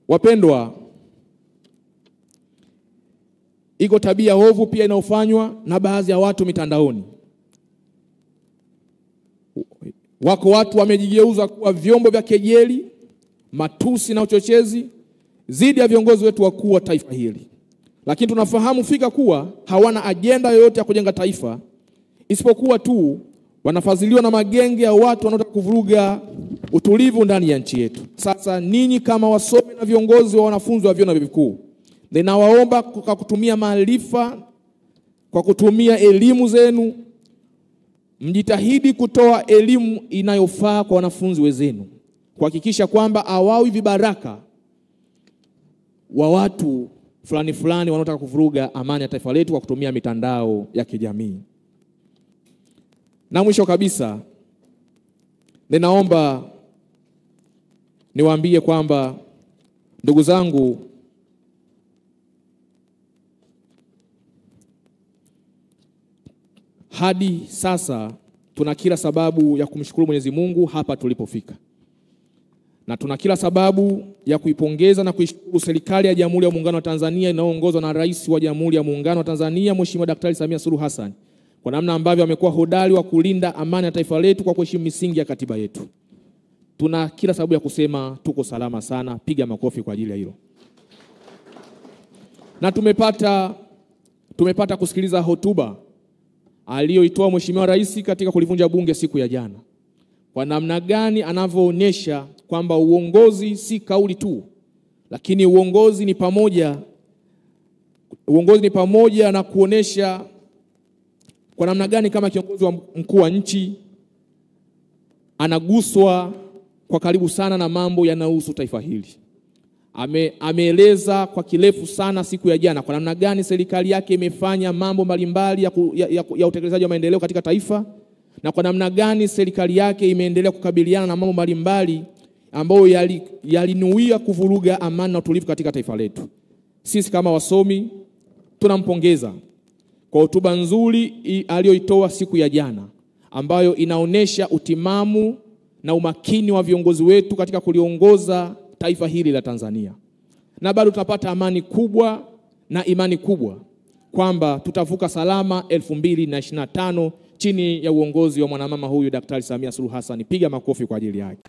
Wapendwa, iko tabia ovu pia inayofanywa na baadhi ya watu mitandaoni. Wako watu wamejigeuza kuwa vyombo vya kejeli, matusi na uchochezi dhidi ya viongozi wetu wakuu wa taifa hili. Lakini tunafahamu fika kuwa hawana ajenda yoyote ya kujenga taifa, isipokuwa tu wanafadhiliwa na magenge ya watu wanaotaka kuvuruga utulivu ndani ya nchi yetu. Sasa ninyi kama wasomi na viongozi wa wanafunzi wa vyuo vikuu, ninawaomba kwa kutumia maarifa, kwa kutumia elimu zenu, mjitahidi kutoa elimu inayofaa kwa wanafunzi wenzenu, kuhakikisha kwamba hawawi vibaraka wa watu fulani fulani wanaotaka kuvuruga amani ya taifa letu kwa kutumia mitandao ya kijamii. Na mwisho kabisa, ninaomba niwaambie kwamba ndugu zangu, hadi sasa tuna kila sababu ya kumshukuru Mwenyezi Mungu hapa tulipofika. Na tuna kila sababu ya kuipongeza na kuishukuru serikali ya Jamhuri ya Muungano wa Tanzania inayoongozwa na Rais wa Jamhuri ya Muungano wa Tanzania Mheshimiwa Daktari Samia Suluhu Hassan kwa namna ambavyo amekuwa hodari wa kulinda amani ya taifa letu kwa kuheshimu misingi ya katiba yetu. Tuna kila sababu ya kusema tuko salama sana, piga makofi kwa ajili ya hilo. Na tumepata kusikiliza hotuba aliyoitoa Mheshimiwa Rais katika kulivunja bunge siku ya jana. Kwa namna gani anavyoonyesha kwamba uongozi si kauli tu, lakini uongozi ni pamoja na kuonesha kwa namna gani kama kiongozi wa mkuu wa nchi anaguswa kwa karibu sana na mambo yanayohusu taifa hili. Ameeleza kwa kirefu sana siku ya jana kwa namna gani serikali yake imefanya mambo mbalimbali ya utekelezaji wa maendeleo katika taifa, na kwa namna gani serikali yake imeendelea kukabiliana na mambo mbalimbali ambayo yalinuia kuvuruga amani na utulivu katika taifa letu. Sisi kama wasomi tunampongeza kwa hotuba nzuri aliyoitoa siku ya jana, ambayo inaonesha utimamu na umakini wa viongozi wetu katika kuliongoza taifa hili la Tanzania. Na bado tutapata amani kubwa na imani kubwa kwamba tutavuka salama 2025 chini ya uongozi wa mwanamama huyu Daktari Samia Suluhu Hassan. Piga makofi kwa ajili yake.